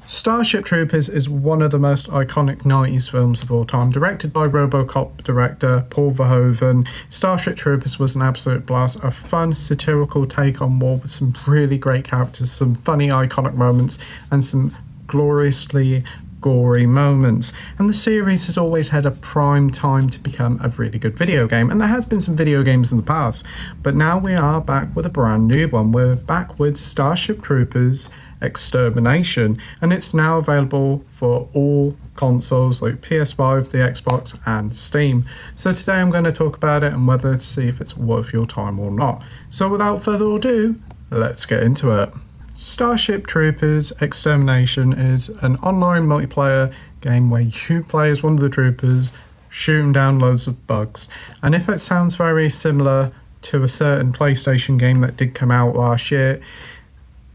Starship Troopers is one of the most iconic 90s films of all time, directed by RoboCop director Paul Verhoeven. Starship Troopers was an absolute blast, a fun, satirical take on war with some really great characters, some funny, iconic moments, and some gloriously gory moments. And the series has always had a prime time to become a really good video game, and there has been some video games in the past, but now we are back with a brand new one. We're back with Starship Troopers Extermination, and it's now available for all consoles like PS5, the Xbox, and Steam. So today I'm going to talk about it and whether to see if it's worth your time or not. So without further ado, let's get into it. Starship Troopers Extermination is an online multiplayer game where you play as one of the troopers, shooting down loads of bugs. And if it sounds very similar to a certain PlayStation game that did come out last year,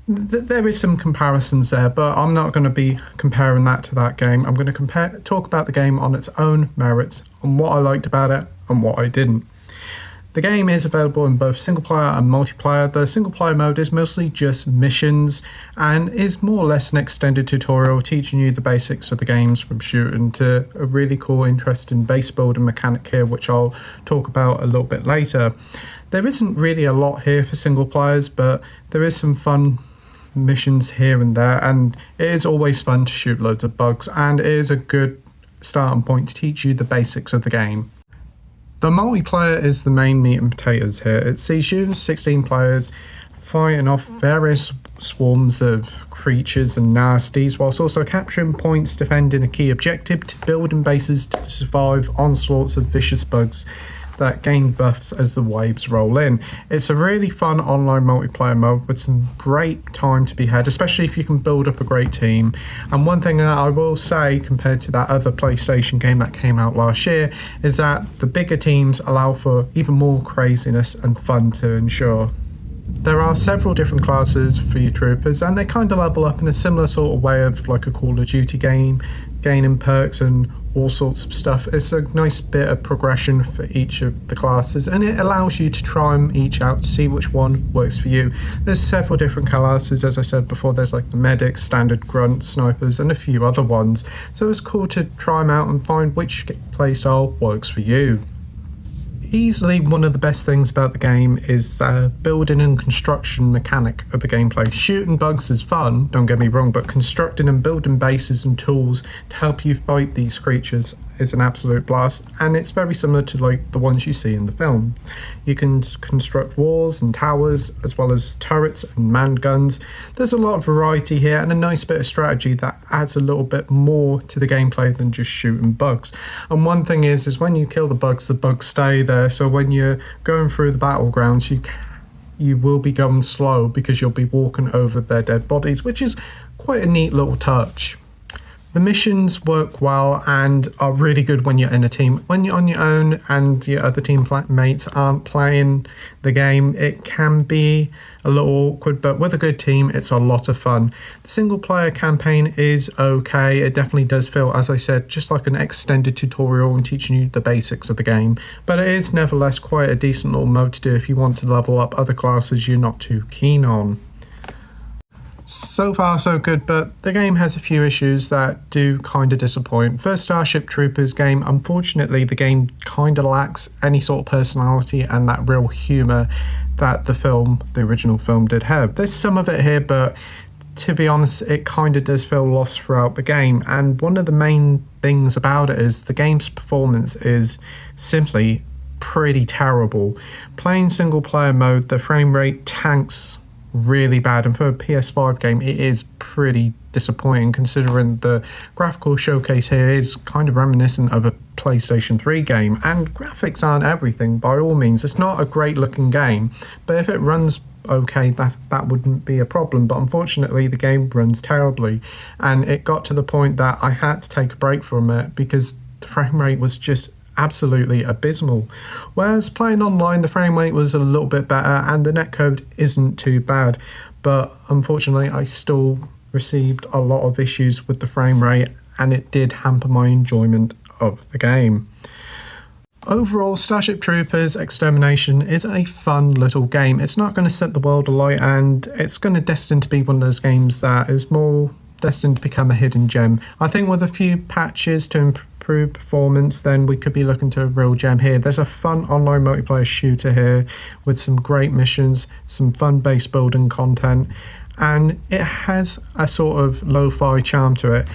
there is some comparisons there, but I'm not going to be comparing that to that game. I'm going to talk about the game on its own merits, on what I liked about it and what I didn't. The game is available in both single player and multiplayer. The single player mode is mostly just missions and is more or less an extended tutorial teaching you the basics of the games, from shooting to a really cool, interesting base building mechanic here, which I'll talk about a little bit later. There isn't really a lot here for single players, but there is some fun missions here and there, and it is always fun to shoot loads of bugs, and it is a good starting point to teach you the basics of the game. The multiplayer is the main meat and potatoes here. It sees you 16 players fighting off various swarms of creatures and nasties, whilst also capturing points, defending a key objective, to building bases to survive onslaughts of vicious bugs that gain buffs as the waves roll in. It's a really fun online multiplayer mode with some great time to be had, especially if you can build up a great team. And one thing that I will say, compared to that other PlayStation game that came out last year, is that the bigger teams allow for even more craziness and fun to ensure. There are several different classes for your troopers, and they kind of level up in a similar sort of way of like a Call of Duty game, gaining perks and all sorts of stuff. It's a nice bit of progression for each of the classes, and it allows you to try them each out to see which one works for you. There's several different classes, as I said before. There's like the medics, standard grunts, snipers, and a few other ones. So it's cool to try them out and find which playstyle works for you. Easily one of the best things about the game is the building and construction mechanic of the gameplay. Shooting bugs is fun, don't get me wrong, but constructing and building bases and tools to help you fight these creatures is an absolute blast, and it's very similar to like the ones you see in the film. You can construct walls and towers, as well as turrets and manned guns. There's a lot of variety here and a nice bit of strategy that adds a little bit more to the gameplay than just shooting bugs. And one thing is when you kill the bugs stay there, so when you're going through the battlegrounds, you will be going slow because you'll be walking over their dead bodies, which is quite a neat little touch. The missions work well and are really good when you're in a team. When you're on your own and your other team mates aren't playing the game, it can be a little awkward, but with a good team, it's a lot of fun. The single player campaign is okay. It definitely does feel, as I said, just like an extended tutorial and teaching you the basics of the game, but it is nevertheless quite a decent little mode to do if you want to level up other classes you're not too keen on. So far so good, but the game has a few issues that do kind of disappoint. For Starship Troopers game, unfortunately the game kind of lacks any sort of personality and that real humour that the original film did have. There's some of it here, but to be honest, it kind of does feel lost throughout the game, and one of the main things about it is the game's performance is simply pretty terrible. Playing single player mode, the frame rate tanks really bad, and for a PS5 game it is pretty disappointing, considering the graphical showcase here is kind of reminiscent of a PlayStation 3 game, and graphics aren't everything by all means. It's not a great looking game, but if it runs okay, that wouldn't be a problem. But unfortunately the game runs terribly, and it got to the point that I had to take a break from it because the frame rate was just absolutely abysmal. Whereas playing online, the frame rate was a little bit better and the netcode isn't too bad, but unfortunately I still received a lot of issues with the frame rate, and it did hamper my enjoyment of the game. Overall, Starship Troopers Extermination is a fun little game. It's not going to set the world alight, and it's going to destined to be one of those games that is more destined to become a hidden gem. I think with a few patches to improve performance, then we could be looking to a real gem here. There's a fun online multiplayer shooter here with some great missions, some fun base building content, and it has a sort of lo-fi charm to it.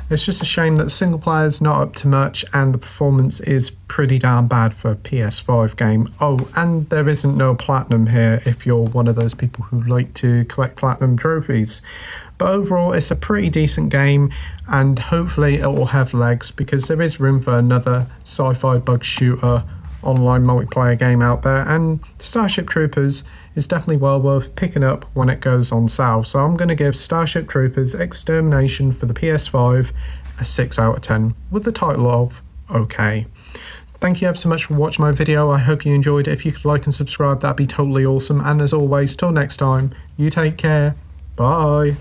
It's just a shame that the single player is not up to much and the performance is pretty damn bad for a PS5 game. Oh, and there isn't no platinum here if you're one of those people who like to collect platinum trophies. But overall, it's a pretty decent game, and hopefully it will have legs because there is room for another sci-fi bug shooter online multiplayer game out there, and Starship Troopers is definitely well worth picking up when it goes on sale. So I'm going to give Starship Troopers Extermination for the PS5 a 6 out of 10 with the title of OK. Thank you ever so much for watching my video. I hope you enjoyed it. If you could like and subscribe, that'd be totally awesome. And as always, till next time, you take care. Bye.